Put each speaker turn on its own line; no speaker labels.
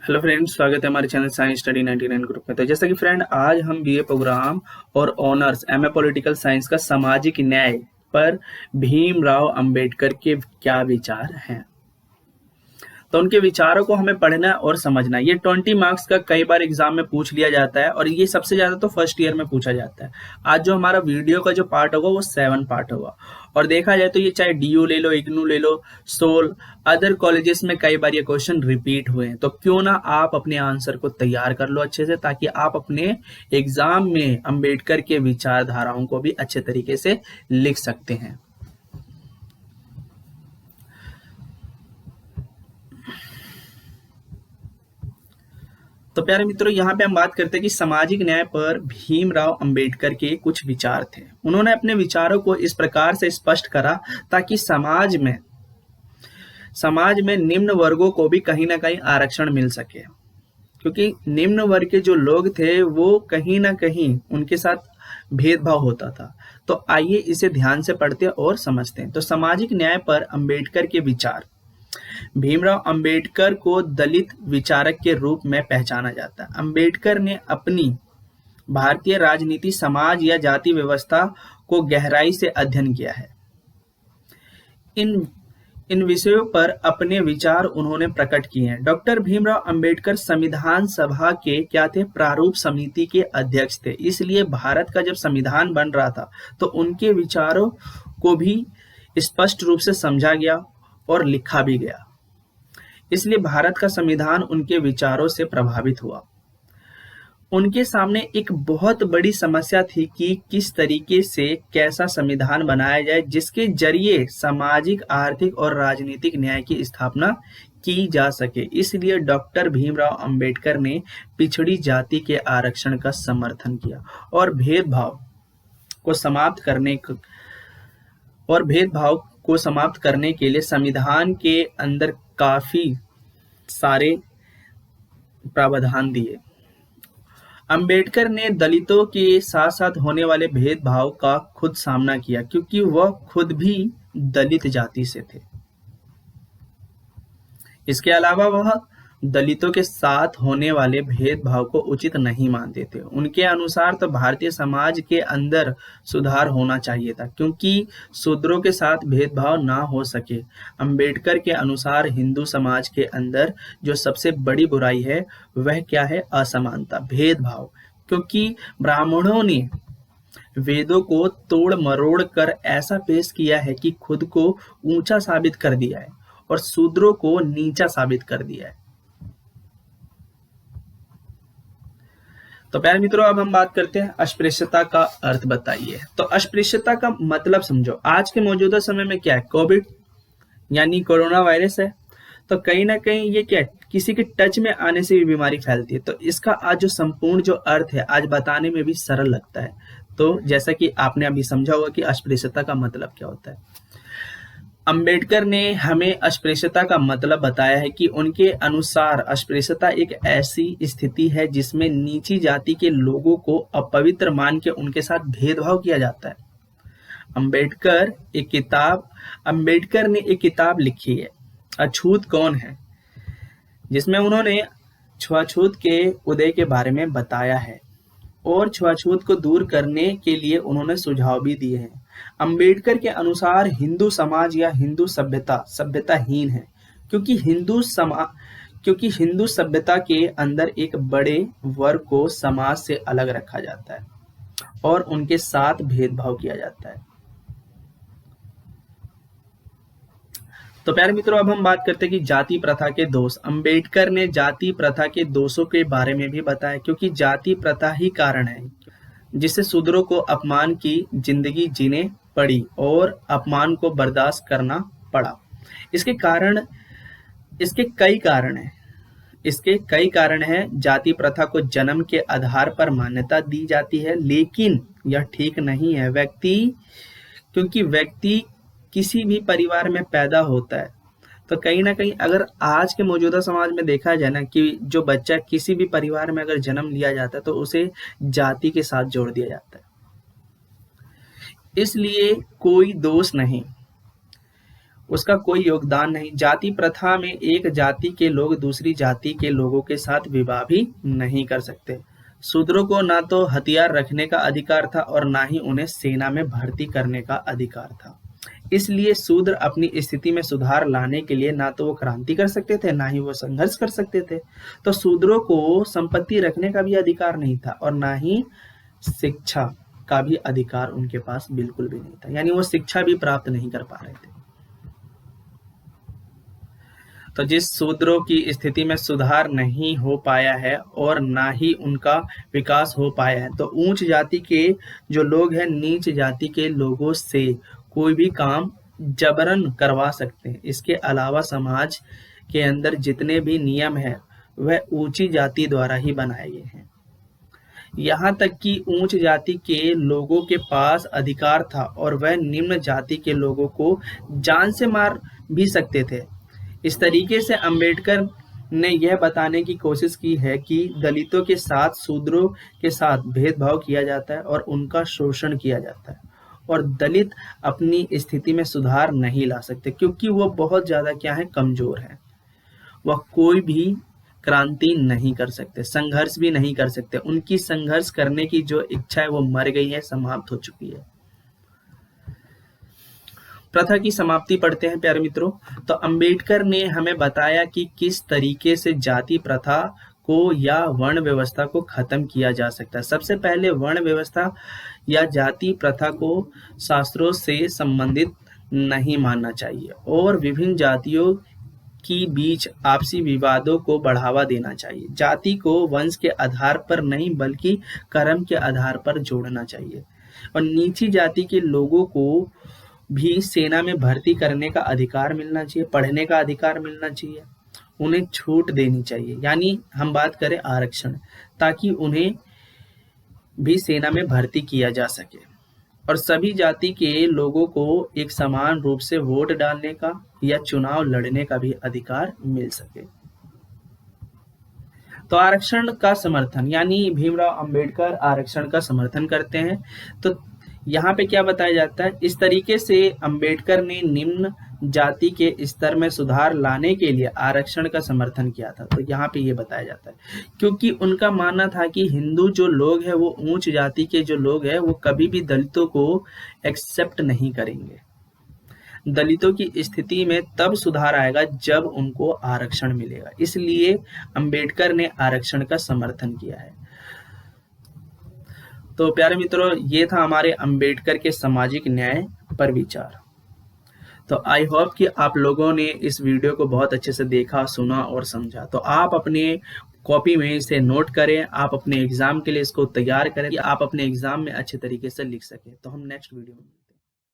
Hello friends, स्वागत है हमारे चैनल साइंस स्टडी 99 ग्रुप में। तो जैसा कि फ्रेंड, आज हम बीए प्रोग्राम और ऑनर्स एमए पॉलिटिकल साइंस का सामाजिक न्याय पर भीमराव अंबेडकर के क्या विचार हैं, तो उनके विचारों को हमें पढ़ना और समझना। ये 20 मार्क्स का कई बार एग्जाम में पूछ लिया जाता है और ये सबसे ज्यादा तो फर्स्ट ईयर में पूछा जाता है। आज जो हमारा वीडियो का जो पार्ट होगा वो 7 पार्ट होगा और देखा जाए तो ये चाहे डीयू ले लो, इग्नू ले लो, सोल, अदर कॉलेजेस में कई बार ये क्वेश्चन रिपीट हुए हैं। तो क्यों ना आप अपने आंसर को तैयार कर लो अच्छे से, ताकि आप अपने एग्जाम में अंबेडकर के विचारधाराओं को भी अच्छे तरीके से लिख सकते हैं। तो प्यारे मित्रों, यहाँ पे हम बात करते हैं कि सामाजिक न्याय पर भीमराव अंबेडकर के कुछ विचार थे। उन्होंने अपने विचारों को इस प्रकार से स्पष्ट करा ताकि समाज में निम्न वर्गों को भी कहीं ना कहीं आरक्षण मिल सके, क्योंकि निम्न वर्ग के जो लोग थे वो कहीं ना कहीं उनके साथ भेदभाव होता था। तो आइए इसे ध्यान से पढ़ते और समझते हैं। तो सामाजिक न्याय पर अंबेडकर के विचार। भीमराव अंबेडकर को दलित विचारक के रूप में पहचाना जाता है। अंबेडकर ने अपनी भारतीय राजनीति, समाज या जाति व्यवस्था को गहराई से अध्ययन किया है। इन विषयों पर अपने विचार उन्होंने प्रकट किए हैं। डॉक्टर भीमराव अंबेडकर संविधान सभा के क्या थे? प्रारूप समिति के अध्यक्ष थे। इसलिए भारत का जब संविधान बन रहा था तो उनके विचारों को भी स्पष्ट रूप से समझा गया और लिखा भी गया। इसलिए भारत का संविधान उनके विचारों से प्रभावित हुआ। उनके सामने एक बहुत बड़ी समस्या थी कि किस तरीके से कैसा संविधान बनाया जाए जिसके जरिए सामाजिक, आर्थिक और राजनीतिक न्याय की स्थापना की जा सके। इसलिए डॉक्टर भीमराव अंबेडकर ने पिछड़ी जाति के आरक्षण का समर्थन किया और भेदभाव को समाप्त करने के लिए संविधान के अंदर काफी सारे प्रावधान दिए। अंबेडकर ने दलितों के साथ साथ होने वाले भेदभाव का खुद सामना किया, क्योंकि वह खुद भी दलित जाति से थे। इसके अलावा वह दलितों के साथ होने वाले भेदभाव को उचित नहीं मानते थे। उनके अनुसार तो भारतीय समाज के अंदर सुधार होना चाहिए था, क्योंकि शूद्रों के साथ भेदभाव ना हो सके। अंबेडकर के अनुसार हिंदू समाज के अंदर जो सबसे बड़ी बुराई है वह क्या है? असमानता, भेदभाव। क्योंकि ब्राह्मणों ने वेदों को तोड़ मरोड़ कर ऐसा पेश किया है कि खुद को ऊंचा साबित कर दिया है और शूद्रों को नीचा साबित कर दिया है। तो प्यारे मित्रों, अब हम बात करते हैं अस्पृश्यता का अर्थ बताइए। तो अस्पृश्यता का मतलब समझो। आज के मौजूदा समय में क्या है? कोविड यानी कोरोना वायरस है। तो कहीं ना कहीं ये क्या है? किसी के टच में आने से भी बीमारी फैलती है। तो इसका आज जो संपूर्ण जो अर्थ है, आज बताने में भी सरल लगता है। तो जैसा कि आपने अभी समझा होगा कि अस्पृश्यता का मतलब क्या होता है। अंबेडकर ने हमें अस्पृश्यता का मतलब बताया है कि उनके अनुसार अस्पृश्यता एक ऐसी स्थिति है जिसमें नीची जाति के लोगों को अपवित्र मान के उनके साथ भेदभाव किया जाता है। अंबेडकर ने एक किताब लिखी है, अछूत कौन है, जिसमें उन्होंने छुआछूत के उदय के बारे में बताया है और छुआछूत को दूर करने के लिए उन्होंने सुझाव भी दिए हैं। अंबेडकर के अनुसार हिंदू समाज या हिंदू सभ्यताहीन है, क्योंकि हिंदू सभ्यता के अंदर एक बड़े वर्ग को समाज से अलग रखा जाता है और उनके साथ भेदभाव किया जाता है। तो प्यारे मित्रों, अब हम बात करते हैं कि जाति प्रथा के दोष। अंबेडकर ने जाति प्रथा के दोषों के बारे में भी बताया, क्योंकि जाति प्रथा ही कारण है जिससे शूद्रों को अपमान की जिंदगी जीने पड़ी और अपमान को बर्दाश्त करना पड़ा। इसके कई कारण हैं। जाति प्रथा को जन्म के आधार पर मान्यता दी जाती है, लेकिन यह ठीक नहीं है। क्योंकि व्यक्ति किसी भी परिवार में पैदा होता है, तो कहीं ना कहीं अगर आज के मौजूदा समाज में देखा जाए ना कि जो बच्चा किसी भी परिवार में अगर जन्म लिया जाता है तो उसे जाति के साथ जोड़ दिया जाता है। इसलिए कोई दोष नहीं, उसका कोई योगदान नहीं। जाति प्रथा में एक जाति के लोग दूसरी जाति के लोगों के साथ विवाह भी नहीं कर सकते। शूद्रों को ना तो हथियार रखने का अधिकार था और ना ही उन्हें सेना में भर्ती करने का अधिकार था। इसलिए शूद्र अपनी स्थिति में सुधार लाने के लिए ना तो वो क्रांति कर सकते थे, ना ही वो संघर्ष कर सकते थे। तो शूद्रों को संपत्ति रखने का भी अधिकार नहीं था और ना ही शिक्षा का भी अधिकार उनके पास बिल्कुल भी नहीं था, यानी वो शिक्षा भी प्राप्त नहीं कर पा रहे थे। तो जिस शूद्रों की स्थिति में सुधार नहीं हो पाया है और ना ही उनका विकास हो पाया है, तो उच्च जाति के जो लोग हैं नीच जाति के लोगों से कोई भी काम जबरन करवा सकते हैं। इसके अलावा समाज के अंदर जितने भी नियम है वह ऊंची जाति द्वारा ही बनाए गए हैं। यहाँ तक कि उच्च जाति के लोगों के पास अधिकार था और वह निम्न जाति के लोगों को जान से मार भी सकते थे। इस तरीके से अंबेडकर ने यह बताने की कोशिश की है कि दलितों के साथ शूद्रों के साथ भेदभाव किया जाता है और उनका शोषण किया जाता है और दलित अपनी स्थिति में सुधार नहीं ला सकते क्योंकि वो बहुत ज्यादा क्या है, कमजोर है। वह कोई भी क्रांति नहीं कर सकते, संघर्ष भी नहीं कर सकते। उनकी संघर्ष करने की जो इच्छा है वो मर गई है, समाप्त हो चुकी है। प्रथा की समाप्ति पढ़ते हैं प्यारे मित्रों। तो अंबेडकर ने हमें बताया कि किस तरीके से जाति प्रथा को या वर्ण व्यवस्था को खत्म किया जा सकता है। सबसे पहले वर्ण व्यवस्था या जाति प्रथा को शास्त्रों से संबंधित नहीं मानना चाहिए और विभिन्न जातियों की बीच आपसी विवादों को बढ़ावा देना चाहिए। जाति को वंश के आधार पर नहीं बल्कि कर्म के आधार पर जोड़ना चाहिए और नीची जाति के लोगों को भी सेना में भर्ती करने का अधिकार मिलना चाहिए, पढ़ने का अधिकार मिलना चाहिए, उन्हें छूट देनी चाहिए, यानी हम बात करें आरक्षण, ताकि उन्हें भी सेना में भर्ती किया जा सके और सभी जाति के लोगों को एक समान रूप से वोट डालने का या चुनाव लड़ने का भी अधिकार मिल सके। तो आरक्षण का समर्थन, यानी भीमराव अंबेडकर आरक्षण का समर्थन करते हैं। तो यहाँ पे क्या बताया जाता है, इस तरीके से अंबेडकर ने निम्न जाति के स्तर में सुधार लाने के लिए आरक्षण का समर्थन किया था। तो यहाँ पे ये बताया जाता है क्योंकि उनका मानना था कि हिंदू जो लोग हैं वो उच्च जाति के जो लोग हैं वो कभी भी दलितों को एक्सेप्ट नहीं करेंगे। दलितों की स्थिति में तब सुधार आएगा जब उनको आरक्षण मिलेगा, इसलिए अंबेडकर ने आरक्षण का समर्थन किया है। तो प्यारे मित्रों, ये था हमारे अंबेडकर के सामाजिक न्याय पर विचार। तो आई होप कि आप लोगों ने इस वीडियो को बहुत अच्छे से देखा, सुना और समझा। तो आप अपने कॉपी में इसे नोट करें, आप अपने एग्जाम के लिए इसको तैयार करें कि आप अपने एग्जाम में अच्छे तरीके से लिख सकें। तो हम नेक्स्ट वीडियो में